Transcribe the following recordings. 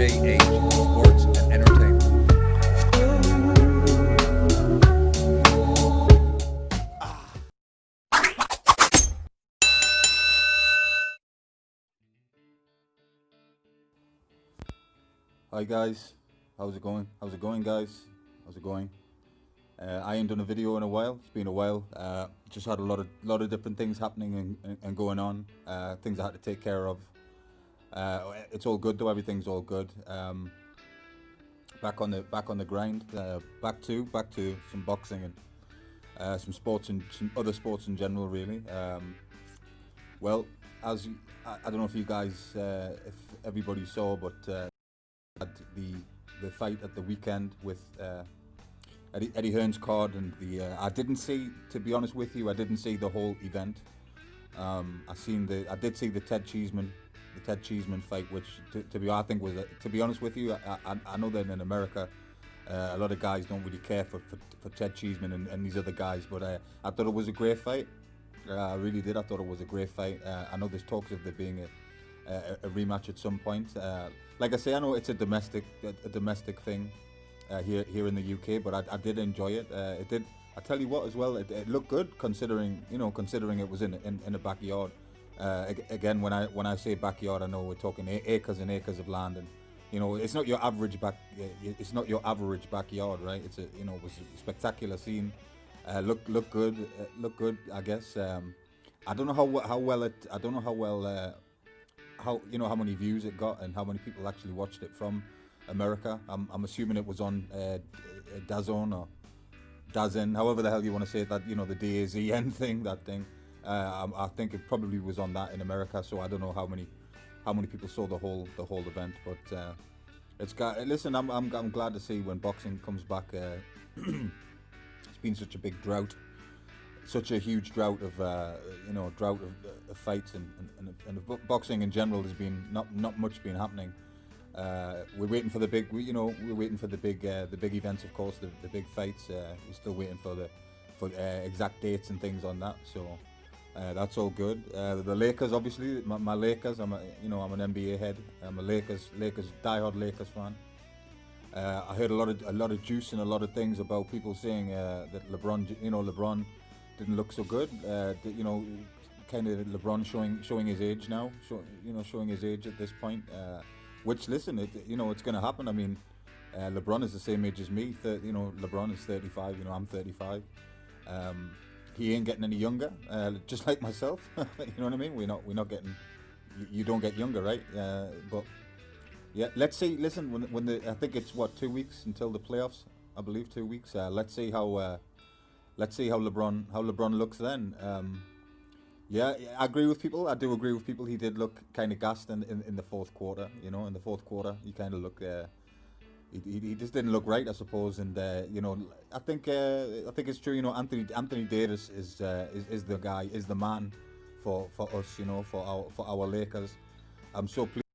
JH Sports and Entertainment. Hi guys, how's it going? How's it going, guys? How's it going? I ain't done a video in a while. It's been a while. Just had a lot of different things happening and going on. Things I had to take care of. It's all good though. Everything's all good. Back on the grind. Back to some boxing and some sports and some other sports in general. Really. Well, I don't know if you guys, if everybody saw, but had the fight at the weekend with Eddie Hearns card, and I didn't see, to be honest with you, I didn't see the whole event. I did see the Ted Cheeseman fight, which I think was to be honest with you, I know that in America a lot of guys don't really care for Ted Cheeseman and these other guys, but I thought it was a great fight. I really did. I thought it was a great fight. I know there's talks of there being a rematch at some point. Like I say, I know it's a domestic thing here in the UK, but I did enjoy it. It did. I tell you what, as well, it looked good considering it was in a backyard. Again, when I say backyard, I know we're talking acres and acres of land, and it's not your average backyard, right? It was a spectacular scene. Look good, I guess. I don't know how many views it got and how many people actually watched it from America. I'm assuming it was on DAZN or DAZN, however the hell you want to say it, that the DAZN thing, that thing. I think it probably was on that in America, so I don't know how many people saw the whole event, but listen, I'm glad to see when boxing comes back. It's been such a big drought, such a huge drought of fights and boxing in general. There's been not much been happening. We're waiting for the big, the big events, of course, the big fights. We're still waiting for exact dates and things on that. So that's all good. The Lakers, obviously, my Lakers. I'm an NBA head. I'm a Lakers diehard Lakers fan. I heard a lot of juice and a lot of things about people saying that LeBron didn't look so good. Kind of LeBron showing his age now. Showing his age at this point. Which, listen, it's going to happen. I mean, LeBron is the same age as me. LeBron is 35. I'm 35. He ain't getting any younger. Just like myself. You know what I mean? We're not getting. You don't get younger, right? But yeah, let's see. Listen, when I think it's 2 weeks until the playoffs. I believe 2 weeks. Let's see how LeBron looks then. Yeah, I agree with people. I do agree with people. He did look kind of gassed in the fourth quarter. In the fourth quarter, he kind of looked. He just didn't look right, I suppose. And I think it's true. Anthony Davis is the guy, is the man for us. For our Lakers. I'm so pleased.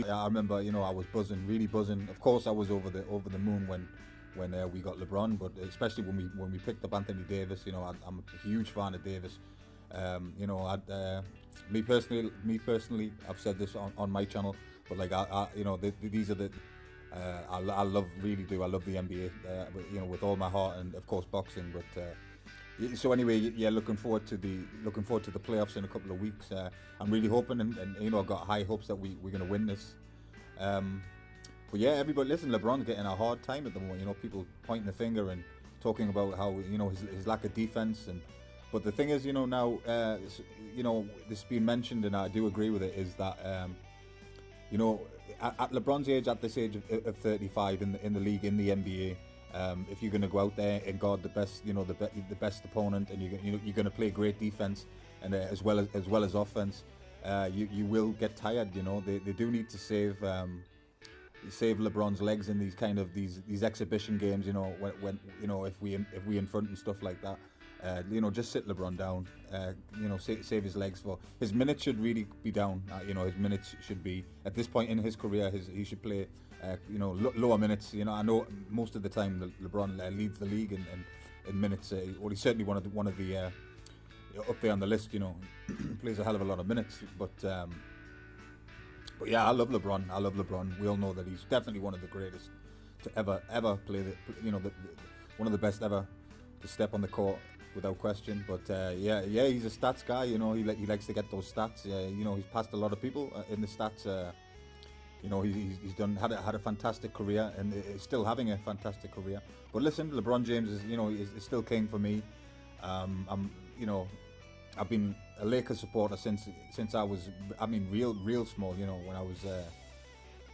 I remember, I was really buzzing. Of course, I was over the moon when we got LeBron, but especially when we picked up Anthony Davis. I'm a huge fan of Davis. Me personally, I've said this on my channel, but like these are the I love the NBA, with all my heart, and of course boxing. But so anyway, yeah, looking forward to the playoffs in a couple of weeks. I'm really hoping, and I've got high hopes that we're going to win this. But yeah, everybody, listen, LeBron's getting a hard time at the moment. People pointing the finger and talking about how his lack of defense. But the thing is, now, this has been mentioned, and I do agree with it, is that, at LeBron's age, at this age of 35 in the league, in the NBA, if you're going to go out there and guard the best, the best opponent, and you're going to play great defense, and as well as offense, you will get tired. They do need to save LeBron's legs in these exhibition games. When if we in front and stuff like that. Just sit LeBron down. Save his legs for his minutes should really be down. His minutes should be at this point in his career. He should play, lower minutes. I know most of the time LeBron leads the league in minutes. He's certainly one of the up there on the list. Plays a hell of a lot of minutes. But But yeah, I love LeBron. I love LeBron. We all know that he's definitely one of the greatest to ever play one of the best ever to step on the court without question. But yeah, he's a stats guy. He likes to get those stats. He's passed a lot of people in the stats. He's had a fantastic career and is still having a fantastic career. But listen, LeBron James is still king for me. I'm I've been a Lakers supporter since I was real small. When I was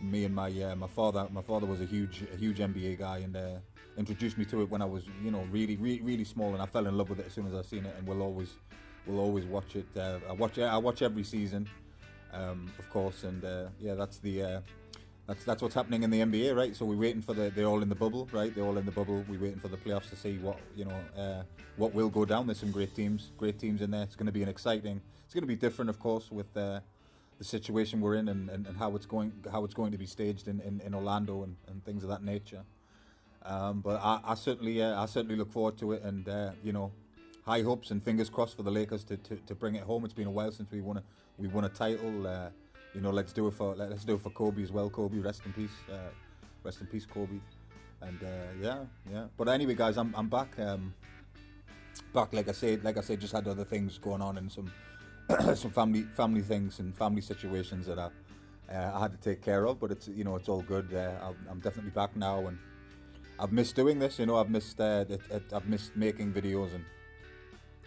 me and my father. My father was a huge NBA guy and introduced me to it when I was really small, and I fell in love with it as soon as I seen it, and we'll always watch it. I watch every season, of course, and that's what's happening in the NBA, right? So we're waiting for they're all in the bubble, right? They're all in the bubble. We're waiting for the playoffs to see what will go down. There's some great teams in there. It's going to be it's going to be different, of course, with the situation we're in and how it's going to be staged in Orlando and things of that nature. But I certainly look forward to it, and high hopes and fingers crossed for the Lakers to bring it home. It's been a while since we won a title. Let's do it for Kobe as well. Kobe, rest in peace, Kobe. And yeah. But anyway, guys, I'm back. Back, like I said, just had other things going on and some some family things and family situations that I had to take care of. But it's all good. I'm definitely back now, and I've missed doing this. I've missed making videos, and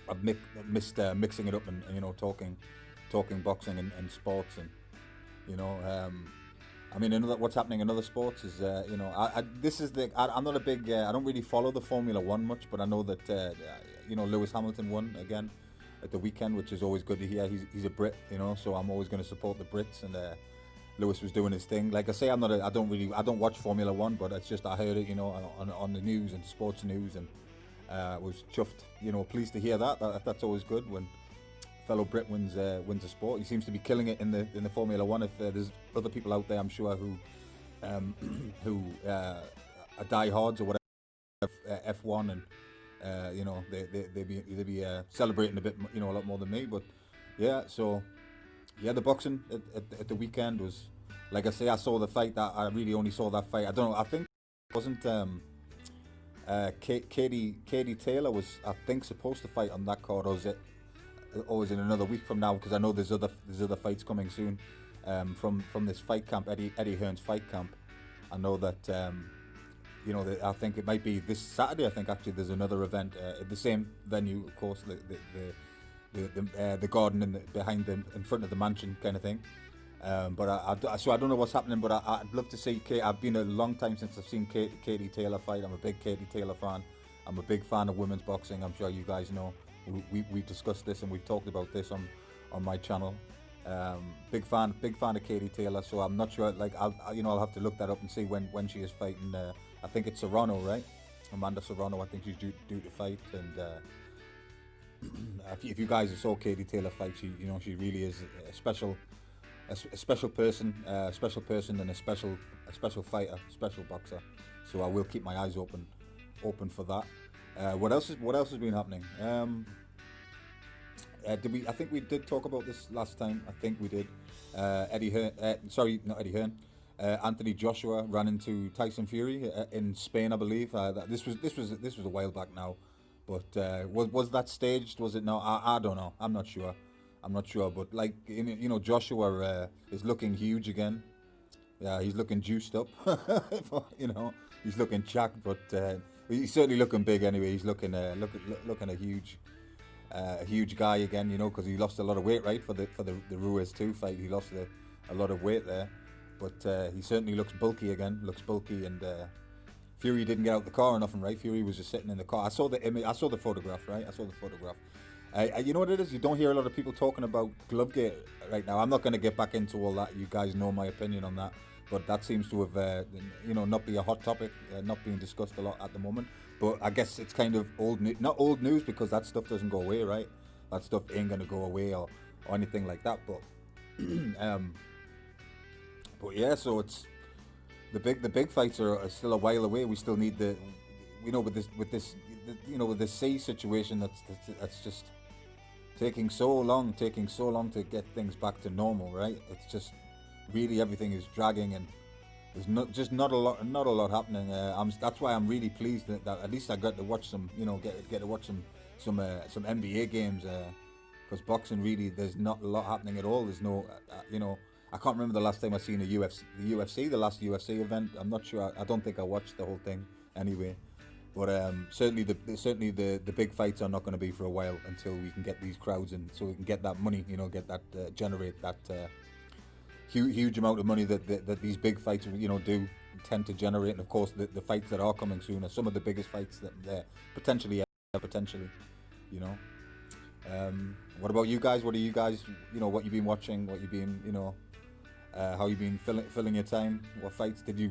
I've missed mixing it up and talking boxing and sports and what's happening in other sports is I'm not a big I don't really follow the Formula One much, but I know that Lewis Hamilton won again at the weekend, which is always good to hear. He's a Brit, so I'm always going to support the Brits, and Lewis was doing his thing. Like I say, I don't watch Formula One, but it's just I heard it on the news and sports news, and was chuffed, pleased to hear that's always good when fellow Brit wins a sport. He seems to be killing it in the Formula One. If there's other people out there, I'm sure who are diehards or whatever F1, and they be celebrating a bit, a lot more than me. But yeah, so yeah, the boxing at the weekend was, like I say, I saw the fight. That I really only saw that fight. I don't know. I think it wasn't Katie Taylor was, I think, supposed to fight on that card, or is it another week from now? Because I know there's other fights coming soon from this fight camp, Eddie Hearns fight camp. I know that I think it might be this Saturday. I think actually there's another event at the same venue, of course, the garden behind them, in front of the mansion kind of thing. So I don't know what's happening, but I'd love to see Kate. I've been a long time since I've seen Katie Taylor fight. I'm a big Katie Taylor fan. I'm a big fan of women's boxing. I'm sure you guys know. We've discussed this and we've talked about this on my channel. Big fan of Katie Taylor. So I'm not sure. Like I'll have to look that up and see when she is fighting. I think it's Serrano, right? Amanda Serrano. I think she's due to fight. And if you guys saw Katie Taylor fight, she really is a special person, and a special fighter, special boxer. So I will keep my eyes open for that. What else has been happening? I think we did talk about this last time. I think we did. Not Eddie Hearn. Anthony Joshua ran into Tyson Fury in Spain, I believe. This was a while back now, but was that staged? Was it not? I don't know. I'm not sure. But like Joshua is looking huge again. Yeah, he's looking juiced up. He's looking jacked, but he's certainly looking big anyway. He's looking a huge guy again. Because he lost a lot of weight, right, for the Ruiz 2 fight. He lost a lot of weight there, but he certainly looks bulky again. And Fury didn't get out the car or nothing, right? Fury was just sitting in the car. I saw the image. I saw the photograph, right? You know what it is? You don't hear a lot of people talking about Glovegate right now. I'm not going to get back into all that. You guys know my opinion on that. But that seems to have, not be a hot topic, not being discussed a lot at the moment. But I guess it's kind of not old news, because that stuff doesn't go away, right? That stuff ain't going to go away or anything like that. But but yeah, so it's the big fights are still a while away. We still need with this sea situation that's just taking so long to get things back to normal, right? It's just really everything is dragging, and there's not a lot happening. That's why I'm really pleased that at least I got to watch some, get to watch some NBA games. Because boxing really, there's not a lot happening at all. There's no, I can't remember the last time I seen the last UFC event. I'm not sure. I don't think I watched the whole thing anyway. But certainly the big fights are not going to be for a while until we can get these crowds in, so we can get that money, get that generate that huge amount of money that these big fights do tend to generate. And of course the fights that are coming soon are some of the biggest fights that potentially, you know. What about you guys? What are you guys? What you've been watching? What you've been? How you been filling your time? What fights did you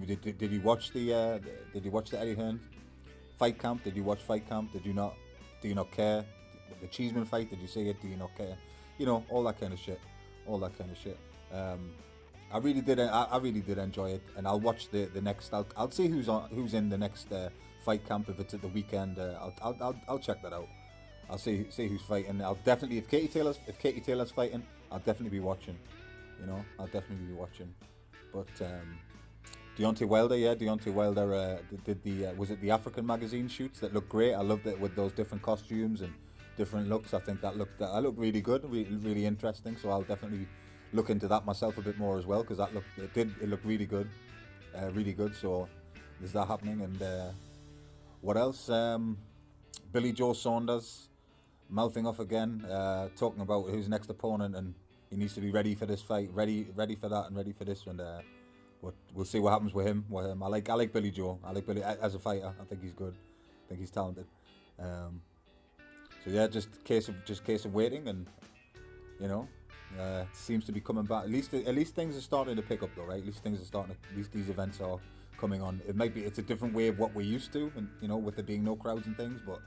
watch the did you watch the Eddie Hearns fight camp? Did you watch fight camp? Did you not? Do you not care? The Cheeseman fight? Did you see it? Do you not care? All that kind of shit. All that kind of shit. I really did. I really did enjoy it, and I'll watch the next. I'll see who's in the next fight camp if it's at the weekend. I'll check that out. I'll see who's fighting. I'll definitely if Katie Taylor's fighting, I'll definitely be watching. I'll definitely be watching. But Deontay Wilder did the was it the African magazine shoots that looked great. I loved it with those different costumes and different looks. I think that looked really good, really interesting. So I'll definitely look into that myself a bit more as well, because it looked really good, really good. So there's that happening. And what else? Billy Joe Saunders mouthing off again, talking about his next opponent, and he needs to be ready for this fight, ready for that, and ready for this. And we'll see what happens with him. I like Billy Joe. I like Billy as a fighter. I think he's good. I think he's talented. So yeah, just case of waiting, and seems to be coming back. At least things are starting to pick up though, right? At least these events are coming on. It's a different way of what we're used to, and with there being no crowds and things, but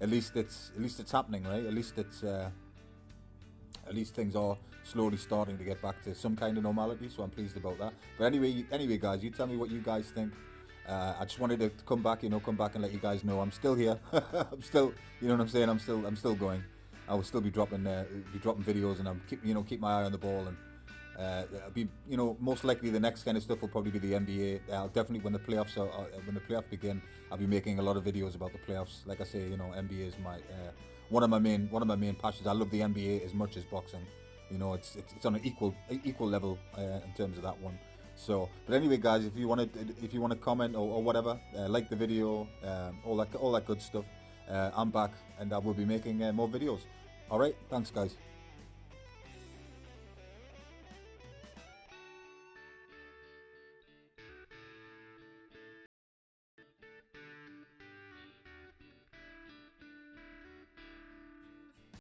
at least it's happening, right? At least things are slowly starting to get back to some kind of normality, so I'm pleased about that. But anyway, guys, you tell me what you guys think. I just wanted to come back and let you guys know I'm still here. I'm still, what I'm saying. I'm still going. I will still be dropping videos, and I'm keep my eye on the ball, and I'll be, most likely the next kind of stuff will probably be the NBA. I'll definitely when the playoffs begin, I'll be making a lot of videos about the playoffs. Like I say, NBA is my one of my main passions. I love the NBA as much as boxing. It's on an equal level in terms of that one. So, but anyway, guys, if you want to comment or whatever, like the video, all that good stuff. I'm back, and I will be making more videos. All right, thanks, guys.